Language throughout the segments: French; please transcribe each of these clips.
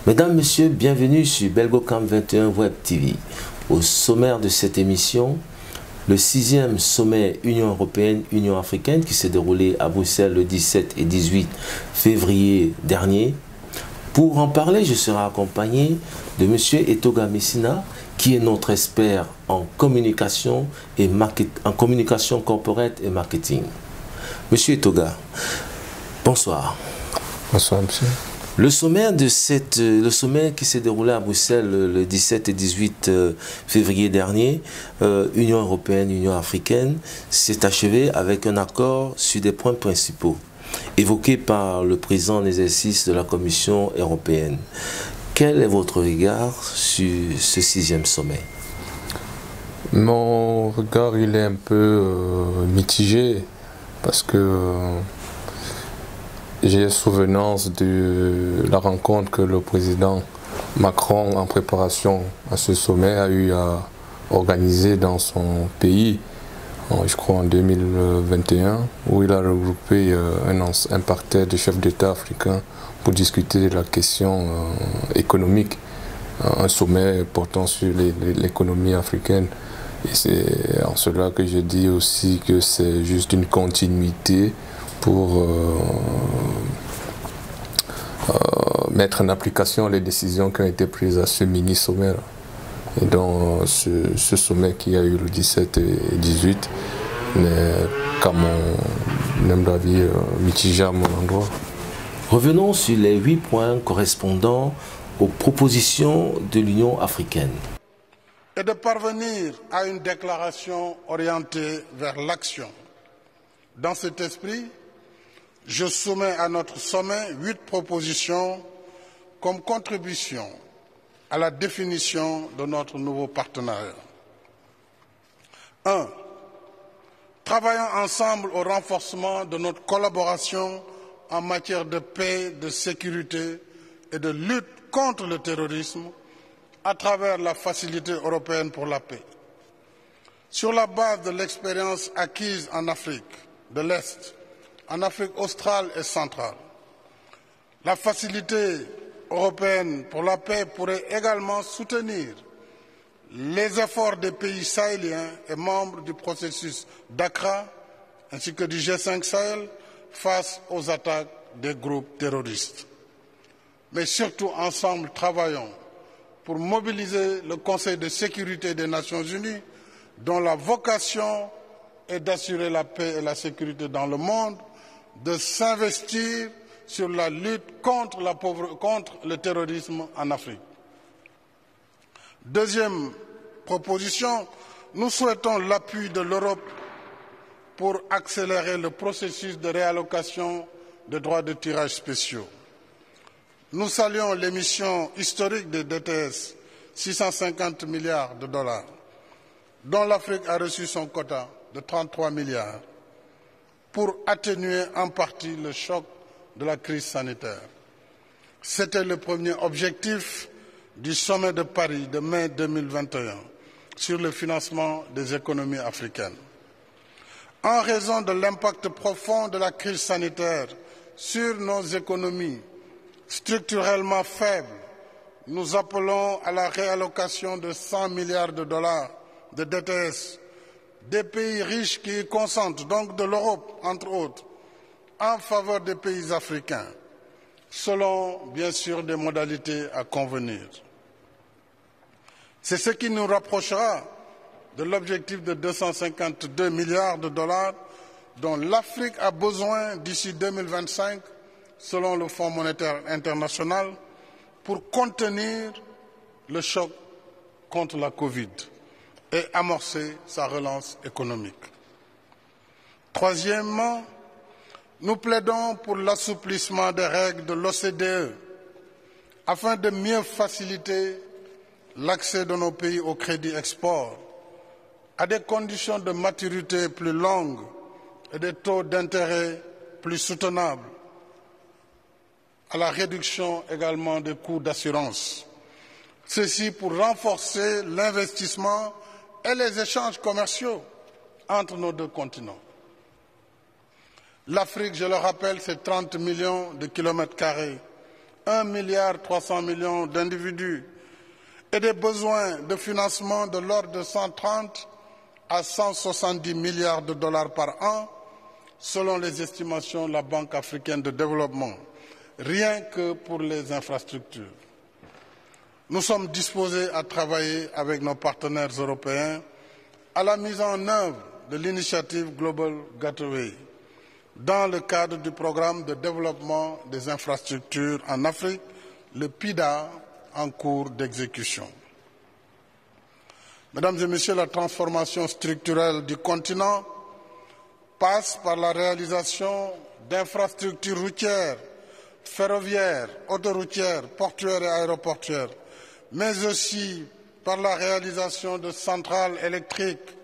Mesdames, Messieurs, bienvenue sur Belgocam 21 Web TV. Au sommaire de cette émission, le 6e sommet Union Européenne-Union Africaine qui s'est déroulé à Bruxelles le 17 et 18 février dernier. Pour en parler, je serai accompagné de M. Etoga Messina, qui est notre expert en communication corporate et marketing. M. Etoga, bonsoir. Bonsoir, monsieur. Le sommet qui s'est déroulé à Bruxelles le 17 et 18 février dernier, Union européenne, Union africaine, s'est achevé avec un accord sur des points principaux évoqués par le président en exercice de la Commission européenne. Quel est votre regard sur ce 6e sommet? Mon regard, il est un peu mitigé parce que j'ai souvenance de la rencontre que le président Macron, en préparation à ce sommet, a eu à organiser dans son pays, je crois en 2021, où il a regroupé un parterre de chefs d'État africains pour discuter de la question économique, un sommet portant sur l'économie africaine. Et c'est en cela que je dis aussi que c'est juste une continuité pour mettre en application les décisions qui ont été prises à ce mini-sommet. Et donc ce sommet qui a eu le 17 et 18 n'est qu'à mon humble avis mitigé à mon endroit. Revenons sur les 8 points correspondant aux propositions de l'Union africaine. Et de parvenir à une déclaration orientée vers l'action. Dans cet esprit, je soumets à notre sommet 8 propositions comme contribution à la définition de notre nouveau partenariat. 1. Travaillons ensemble au renforcement de notre collaboration en matière de paix, de sécurité et de lutte contre le terrorisme à travers la Facilité européenne pour la paix. Sur la base de l'expérience acquise en Afrique de l'Est, en Afrique australe et centrale, la Facilité européenne pour la paix pourrait également soutenir les efforts des pays sahéliens et membres du processus d'Accra ainsi que du G5 Sahel face aux attaques des groupes terroristes. Mais surtout, ensemble, travaillons pour mobiliser le Conseil de sécurité des Nations Unies, dont la vocation est d'assurer la paix et la sécurité dans le monde, de s'investir sur la lutte contre le terrorisme en Afrique. Deuxième proposition, nous souhaitons l'appui de l'Europe pour accélérer le processus de réallocation des droits de tirage spéciaux. Nous saluons l'émission historique des DTS, 650 milliards de dollars, dont l'Afrique a reçu son quota de 33 milliards, pour atténuer en partie le choc de la crise sanitaire. C'était le premier objectif du sommet de Paris de mai 2021 sur le financement des économies africaines. En raison de l'impact profond de la crise sanitaire sur nos économies structurellement faibles, nous appelons à la réallocation de 100 milliards de dollars de DTS des pays riches qui y consentent, donc de l'Europe, entre autres, en faveur des pays africains, selon, bien sûr, des modalités à convenir. C'est ce qui nous rapprochera de l'objectif de 252 milliards de dollars dont l'Afrique a besoin d'ici 2025, selon le Fonds monétaire international, pour contenir le choc contre la Covid et amorcer sa relance économique. Troisièmement, nous plaidons pour l'assouplissement des règles de l'OCDE afin de mieux faciliter l'accès de nos pays au crédit export, à des conditions de maturité plus longues et des taux d'intérêt plus soutenables, à la réduction également des coûts d'assurance. Ceci pour renforcer l'investissement et les échanges commerciaux entre nos deux continents. L'Afrique, je le rappelle, c'est 30 millions de kilomètres carrés, 1,3 milliard d'individus et des besoins de financement de l'ordre de 130 à 170 milliards de dollars par an, selon les estimations de la Banque africaine de développement, rien que pour les infrastructures. Nous sommes disposés à travailler avec nos partenaires européens à la mise en œuvre de l'initiative Global Gateway dans le cadre du programme de développement des infrastructures en Afrique, le PIDA, en cours d'exécution. Mesdames et Messieurs, la transformation structurelle du continent passe par la réalisation d'infrastructures routières, ferroviaires, autoroutières, portuaires et aéroportuaires, mais aussi par la réalisation de centrales électriques,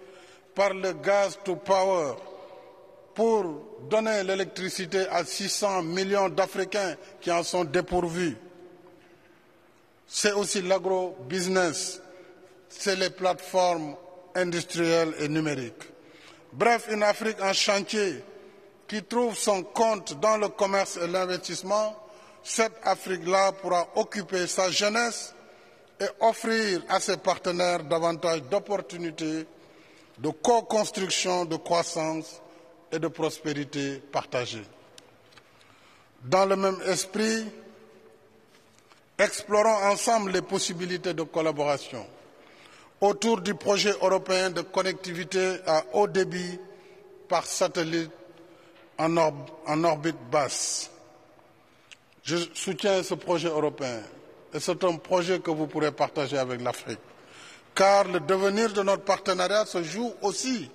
par le gaz to power, pour donner l'électricité à 600 millions d'Africains qui en sont dépourvus. C'est aussi l'agro-business, c'est les plateformes industrielles et numériques. Bref, une Afrique en chantier qui trouve son compte dans le commerce et l'investissement. Cette Afrique-là pourra occuper sa jeunesse et offrir à ses partenaires davantage d'opportunités de co-construction, de croissance et de prospérité partagée. Dans le même esprit, explorons ensemble les possibilités de collaboration autour du projet européen de connectivité à haut débit par satellite en orbite basse. Je soutiens ce projet européen et c'est un projet que vous pourrez partager avec l'Afrique, car le devenir de notre partenariat se joue aussi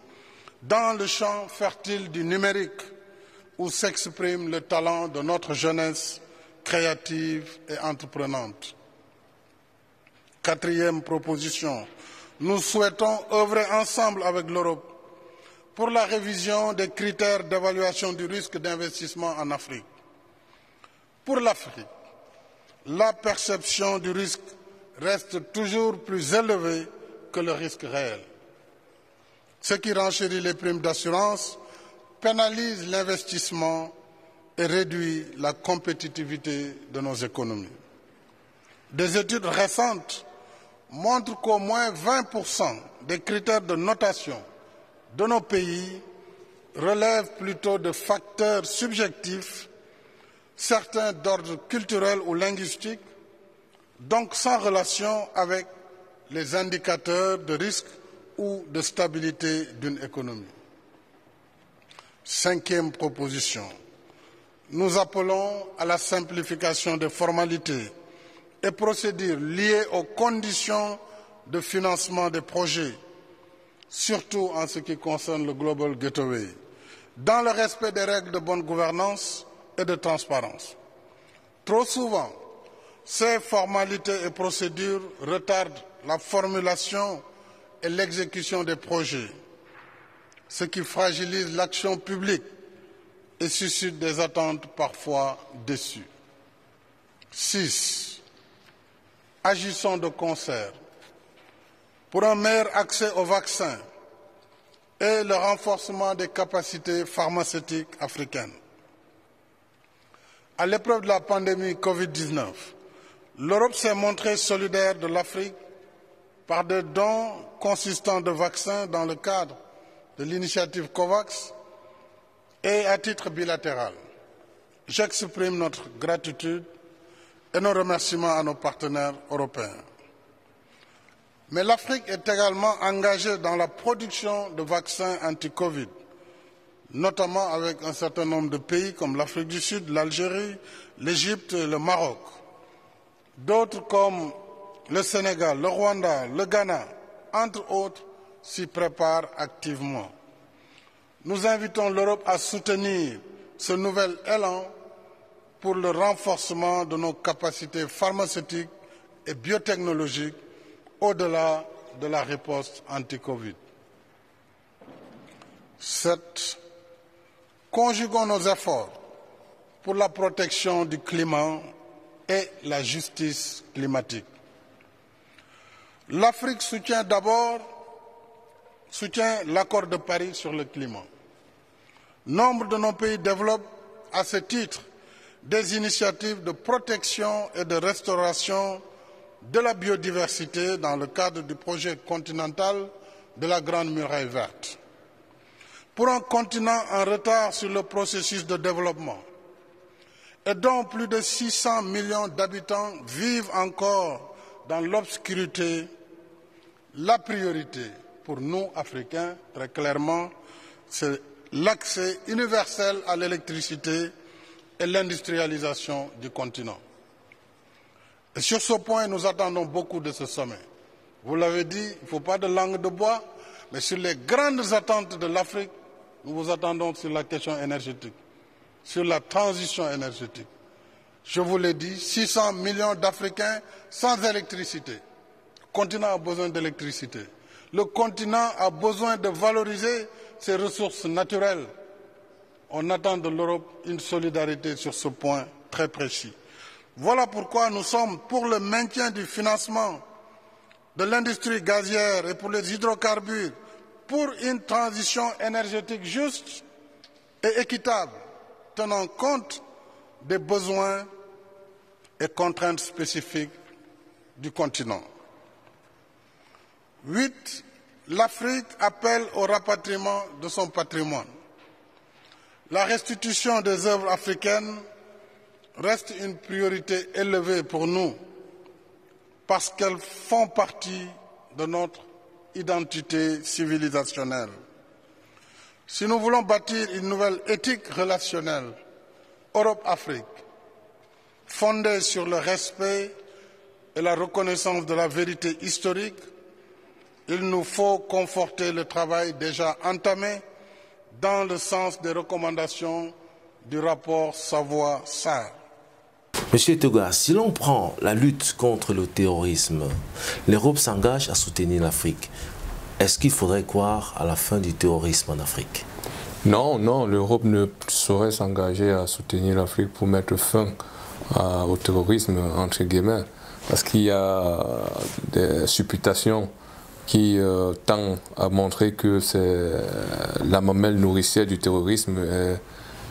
dans le champ fertile du numérique, où s'exprime le talent de notre jeunesse créative et entreprenante. Quatrième proposition, nous souhaitons œuvrer ensemble avec l'Europe pour la révision des critères d'évaluation du risque d'investissement en Afrique. Pour l'Afrique, la perception du risque reste toujours plus élevée que le risque réel. Ce qui renchérit les primes d'assurance, pénalise l'investissement et réduit la compétitivité de nos économies. Des études récentes montrent qu'au moins 20% des critères de notation de nos pays relèvent plutôt de facteurs subjectifs, certains d'ordre culturel ou linguistique, donc sans relation avec les indicateurs de risque ou de stabilité d'une économie. Cinquième proposition, nous appelons à la simplification des formalités et procédures liées aux conditions de financement des projets, surtout en ce qui concerne le Global Gateway, dans le respect des règles de bonne gouvernance et de transparence. Trop souvent, ces formalités et procédures retardent la formulation et l'exécution des projets, ce qui fragilise l'action publique et suscite des attentes parfois déçues. 6. Agissons de concert pour un meilleur accès aux vaccins et le renforcement des capacités pharmaceutiques africaines. À l'épreuve de la pandémie Covid-19, l'Europe s'est montrée solidaire de l'Afrique par des dons consistants de vaccins dans le cadre de l'initiative COVAX et à titre bilatéral. J'exprime notre gratitude et nos remerciements à nos partenaires européens. Mais l'Afrique est également engagée dans la production de vaccins anti-Covid, notamment avec un certain nombre de pays comme l'Afrique du Sud, l'Algérie, l'Égypte et le Maroc. D'autres comme le Sénégal, le Rwanda, le Ghana, entre autres, s'y préparent activement. Nous invitons l'Europe à soutenir ce nouvel élan pour le renforcement de nos capacités pharmaceutiques et biotechnologiques au-delà de la riposte anti-Covid. 7. Conjuguons nos efforts pour la protection du climat et la justice climatique. L'Afrique soutient l'accord de Paris sur le climat. Nombre de nos pays développent à ce titre des initiatives de protection et de restauration de la biodiversité dans le cadre du projet continental de la Grande Muraille verte. Pour un continent en retard sur le processus de développement et dont plus de 600 millions d'habitants vivent encore dans l'obscurité, la priorité pour nous, Africains, très clairement, c'est l'accès universel à l'électricité et l'industrialisation du continent. Et sur ce point, nous attendons beaucoup de ce sommet. Vous l'avez dit, il ne faut pas de langue de bois, mais sur les grandes attentes de l'Afrique, nous vous attendons sur la question énergétique, sur la transition énergétique. Je vous l'ai dit, 600 millions d'Africains sans électricité. Le continent a besoin d'électricité. Le continent a besoin de valoriser ses ressources naturelles. On attend de l'Europe une solidarité sur ce point très précis. Voilà pourquoi nous sommes pour le maintien du financement de l'industrie gazière et pour les hydrocarbures, pour une transition énergétique juste et équitable, tenant compte des besoins et contraintes spécifiques du continent. 8. L'Afrique appelle au rapatriement de son patrimoine. La restitution des œuvres africaines reste une priorité élevée pour nous parce qu'elles font partie de notre identité civilisationnelle. Si nous voulons bâtir une nouvelle éthique relationnelle Europe-Afrique, fondée sur le respect et la reconnaissance de la vérité historique, il nous faut conforter le travail déjà entamé dans le sens des recommandations du rapport Savoy-Sarr. Monsieur Toga, si l'on prend la lutte contre le terrorisme, l'Europe s'engage à soutenir l'Afrique. Est-ce qu'il faudrait croire à la fin du terrorisme en Afrique? Non, non, l'Europe ne saurait s'engager à soutenir l'Afrique pour mettre fin au terrorisme, entre guillemets, parce qu'il y a des supputations qui tendent à montrer que c'est la mamelle nourricière du terrorisme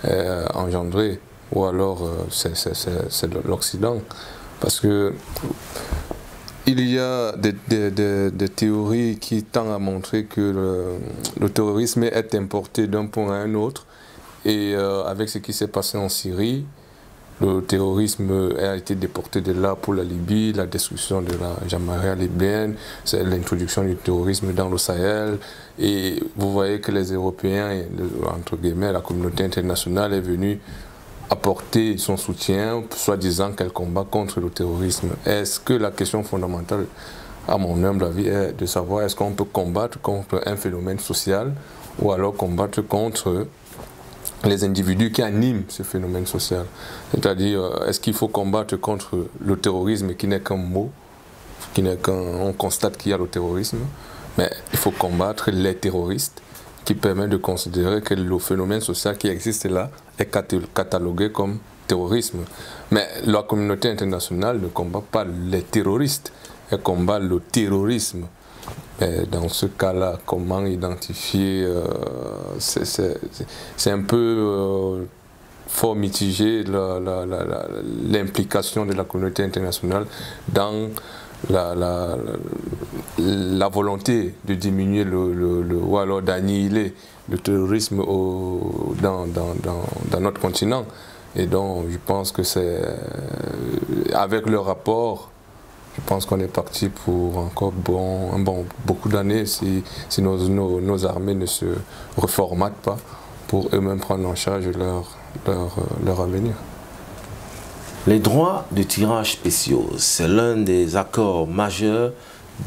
est engendrée, ou alors c'est l'Occident. Parce que il y a des théories qui tendent à montrer que le terrorisme est importé d'un point à un autre, et avec ce qui s'est passé en Syrie, le terrorisme a été déporté de là pour la Libye, la destruction de la Jamaïque libyenne, c'est l'introduction du terrorisme dans le Sahel. Et vous voyez que les Européens, entre guillemets, la communauté internationale est venue apporter son soutien, soi-disant qu'elle combat contre le terrorisme. Est-ce que la question fondamentale, à mon humble avis, est de savoir est-ce qu'on peut combattre contre un phénomène social ou alors combattre contre les individus qui animent ce phénomène social. C'est-à-dire, est-ce qu'il faut combattre contre le terrorisme qui n'est qu'un mot, on constate qu'il y a le terrorisme, mais il faut combattre les terroristes qui permettent de considérer que le phénomène social qui existe là est catalogué comme terrorisme. Mais la communauté internationale ne combat pas les terroristes, elle combat le terrorisme. Et dans ce cas-là, comment identifier, c'est un peu fort mitigé l'implication de la communauté internationale dans la volonté de diminuer ou alors d'annihiler le terrorisme dans notre continent. Et donc je pense que c'est avec le rapport, je pense qu'on est parti pour encore beaucoup d'années si nos armées ne se reformatent pas pour eux-mêmes prendre en charge leur avenir. Les droits de tirage spéciaux, c'est l'un des accords majeurs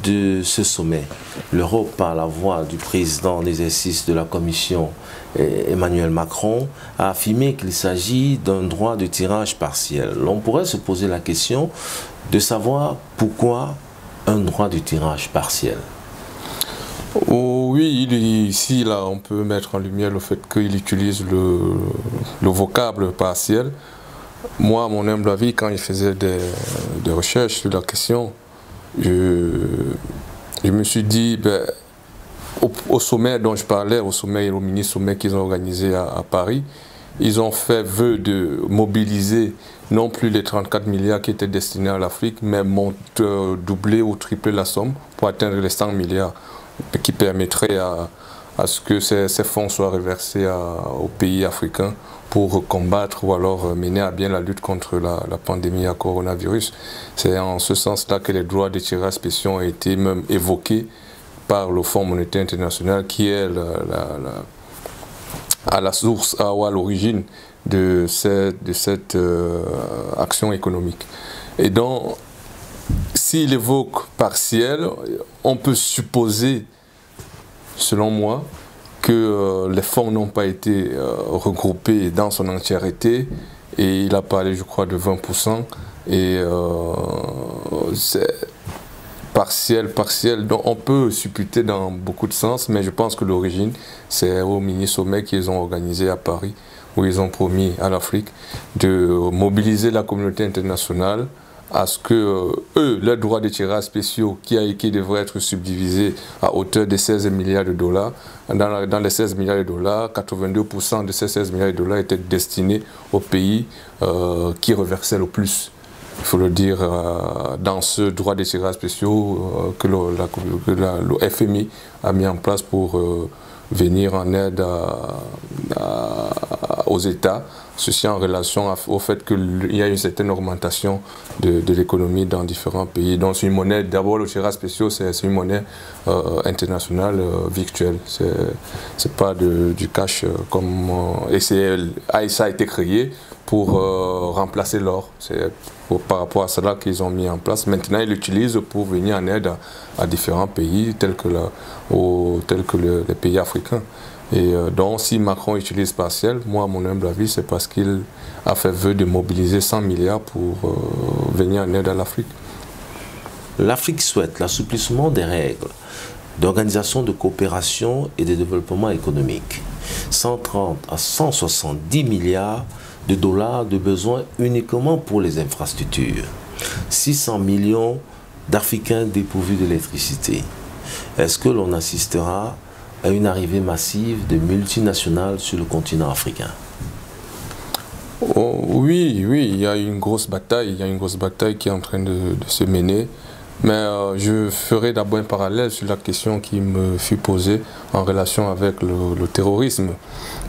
de ce sommet. L'Europe, par la voix du président en exercice de la Commission, Emmanuel Macron, a affirmé qu'il s'agit d'un droit de tirage partiel. On pourrait se poser la question de savoir pourquoi un droit de tirage partiel. Oh, oui, ici, là, on peut mettre en lumière le fait qu'il utilise le vocable partiel. Moi, à mon humble avis, quand il faisait des recherches sur la question, je me suis dit, ben, au sommet dont je parlais, au mini-sommet qu'ils ont organisé à Paris, ils ont fait vœu de mobiliser non plus les 34 milliards qui étaient destinés à l'Afrique, mais doubler ou tripler la somme pour atteindre les 100 milliards, qui permettrait à ce que ces fonds soient reversés aux pays africains pour combattre ou alors mener à bien la lutte contre la pandémie à coronavirus. C'est en ce sens-là que les droits des tirages spéciaux ont été même évoqués par le Fonds monétaire international, qui est à la source ou à l'origine de cette action économique. Et donc, s'il évoque partiel, on peut supposer, selon moi, que les fonds n'ont pas été regroupés dans son entièreté, et il a parlé, je crois, de 20%, et c'est partiel, donc on peut supputer dans beaucoup de sens, mais je pense que l'origine, c'est au mini-sommet qu'ils ont organisé à Paris, où ils ont promis à l'Afrique de mobiliser la communauté internationale à ce que leurs droits de tirage spéciaux qui devraient être subdivisés à hauteur de 16 milliards de dollars, dans les 16 milliards de dollars, 82% de ces 16 milliards de dollars étaient destinés aux pays qui reversaient le plus. Il faut le dire, dans ce droit de tirage spéciaux que le FMI a mis en place pour venir en aide aux États, ceci en relation au fait qu'il y a une certaine augmentation de l'économie dans différents pays. Donc c'est une monnaie, d'abord le tirage spéciaux, c'est une monnaie internationale virtuelle, c'est pas du cash comme... et ça a été créé pour remplacer l'or. C'est par rapport à cela qu'ils ont mis en place. Maintenant, ils l'utilisent pour venir en aide à différents pays, tels que les pays africains. Et donc, si Macron utilise partiel, moi, à mon humble avis, c'est parce qu'il a fait vœu de mobiliser 100 milliards pour venir en aide à l'Afrique. L'Afrique souhaite l'assouplissement des règles d'organisation de coopération et de développement économique. 130 à 170 milliards de dollars de besoins uniquement pour les infrastructures. 600 millions d'Africains dépourvus d'électricité. Est-ce que l'on assistera à une arrivée massive de multinationales sur le continent africain? Oh, oui, il y a une grosse bataille, qui est en train de se mener. Mais je ferai d'abord un parallèle sur la question qui me fut posée en relation avec le terrorisme.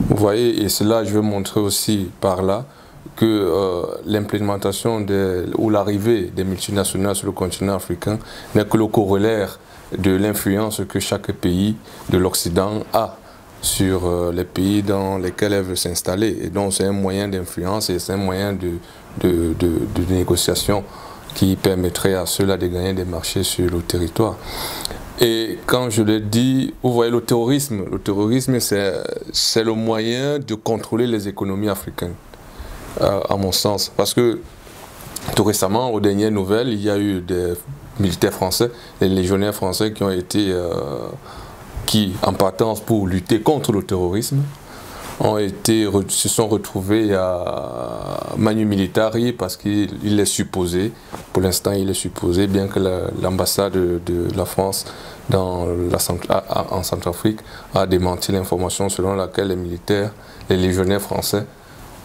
Vous voyez, et cela, je veux montrer aussi par là que l'implémentation ou l'arrivée des multinationales sur le continent africain n'est que le corollaire de l'influence que chaque pays de l'Occident a sur les pays dans lesquels elle veut s'installer. Et donc c'est un moyen d'influence et c'est un moyen de négociation qui permettrait à ceux-là de gagner des marchés sur le territoire. Et quand je le dis, vous voyez, le terrorisme c'est le moyen de contrôler les économies africaines, à mon sens. Parce que tout récemment, aux dernières nouvelles, il y a eu des militaires français, des légionnaires français qui ont été, en partance pour lutter contre le terrorisme, se sont retrouvés à Manu Militari parce qu'il est supposé, pour l'instant il est supposé, bien que l'ambassade de la France en Centrafrique a démenti l'information selon laquelle les légionnaires français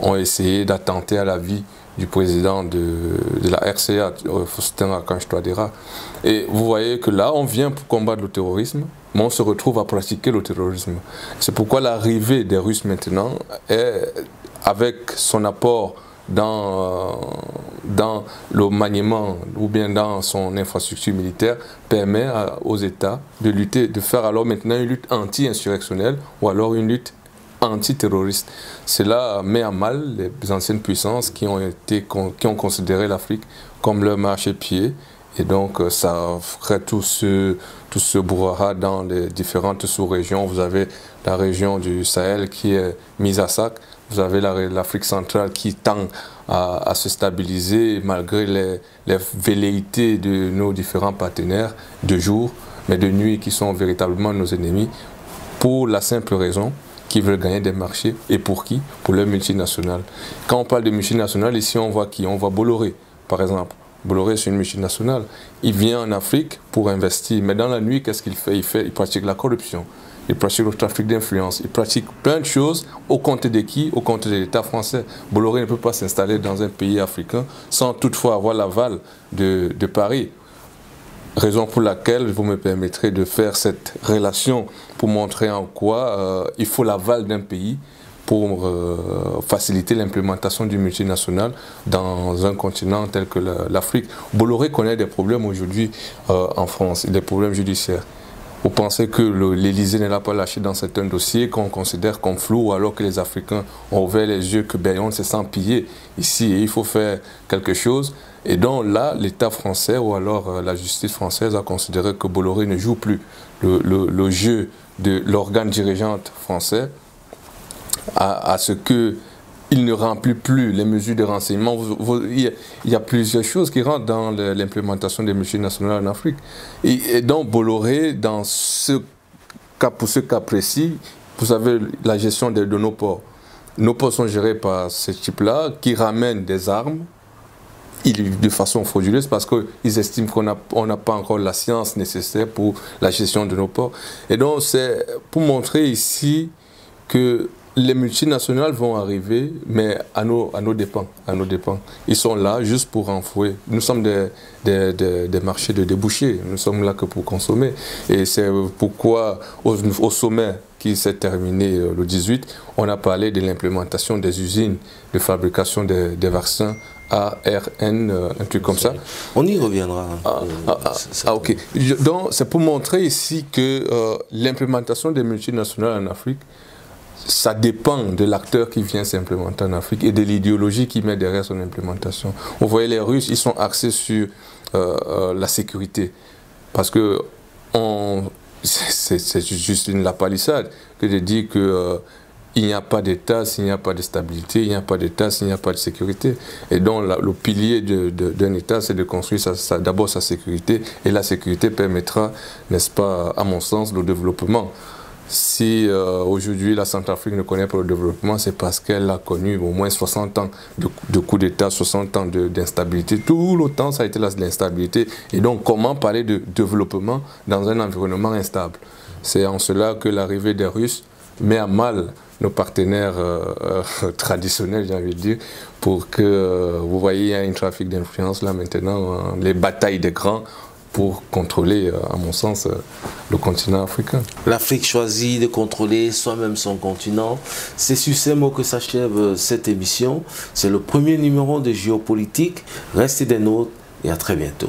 ont essayé d'attenter à la vie du président de la RCA, Faustin Archange Touadéra. Et vous voyez que là, on vient pour combattre le terrorisme, mais on se retrouve à pratiquer le terrorisme. C'est pourquoi l'arrivée des Russes maintenant, avec son apport dans le maniement ou bien dans son infrastructure militaire, permet aux États de lutter, de faire alors maintenant une lutte anti-insurrectionnelle ou alors une lutte antiterroriste. Cela met à mal les anciennes puissances qui ont considéré l'Afrique comme leur marchepied, et donc ça ferait tout ce brouhaha dans les différentes sous-régions. Vous avez la région du Sahel qui est mise à sac, vous avez l'Afrique centrale qui tend à se stabiliser malgré les velléités de nos différents partenaires de jour. mais de nuit qui sont véritablement nos ennemis pour la simple raison qu'ils veulent gagner des marchés. Et pour qui? Pour les multinationales. Quand on parle de multinationales, ici on voit qui? On voit Bolloré, par exemple. Bolloré, c'est une multinationale. Il vient en Afrique pour investir, mais dans la nuit, qu'est-ce qu'il fait? Il pratique la corruption, il pratique le trafic d'influence, il pratique plein de choses au compte de qui? Au compte de l'État français. Bolloré ne peut pas s'installer dans un pays africain sans toutefois avoir l'aval de Paris. Raison pour laquelle vous me permettrez de faire cette relation pour montrer en quoi il faut l'aval d'un pays pour faciliter l'implémentation du multinational dans un continent tel que l'Afrique. Bolloré connaît des problèmes aujourd'hui en France, des problèmes judiciaires. Vous pensez que l'Élysée ne l'a pas lâché dans certains dossiers qu'on considère comme flous, alors que les Africains ont ouvert les yeux que on se sent pillé ici et il faut faire quelque chose. Et donc là, l'État français ou alors la justice française a considéré que Bolloré ne joue plus le jeu de l'organe dirigeante français à ce qu'il ne remplit plus les mesures de renseignement. Il y a plusieurs choses qui rentrent dans l'implémentation des multinationales en Afrique. Et donc Bolloré, dans pour ce cas précis, vous avez la gestion de nos ports. Nos ports sont gérés par ce type-là qui ramènent des armes de façon frauduleuse parce qu'ils estiment qu'on n'a pas encore la science nécessaire pour la gestion de nos ports. Et donc c'est pour montrer ici que les multinationales vont arriver, mais à nos dépens. Ils sont là juste pour renflouer. Nous sommes des marchés de débouchés. Nous sommes là que pour consommer. Et c'est pourquoi, au sommet qui s'est terminé le 18, on a parlé de l'implémentation des usines de fabrication des vaccins ARN, un truc comme ça. On y reviendra. Ok. Donc, c'est pour montrer ici que l'implémentation des multinationales en Afrique, ça dépend de l'acteur qui vient s'implémenter en Afrique et de l'idéologie qui met derrière son implémentation. Vous voyez, les Russes, ils sont axés sur la sécurité. Parce que c'est juste la palissade que de dire que il n'y a pas d'État s'il n'y a pas de stabilité, il n'y a pas d'État s'il n'y a pas de sécurité. Et donc le pilier d'un État, c'est de construire d'abord sa sécurité. Et la sécurité permettra, n'est-ce pas, à mon sens, le développement. Si aujourd'hui la Centrafrique ne connaît pas le développement, c'est parce qu'elle a connu au moins 60 ans de coup d'État, 60 ans d'instabilité. Tout le temps, ça a été l'instabilité. Et donc, comment parler de développement dans un environnement instable? C'est en cela que l'arrivée des Russes met à mal nos partenaires traditionnels, j'ai envie de dire, pour que, vous voyez, il y a un trafic d'influence là maintenant, les batailles des grands, pour contrôler, à mon sens, le continent africain. L'Afrique choisit de contrôler soi-même son continent. C'est sur ces mots que s'achève cette émission. C'est le premier numéro de Géopolitique. Restez des nôtres et à très bientôt.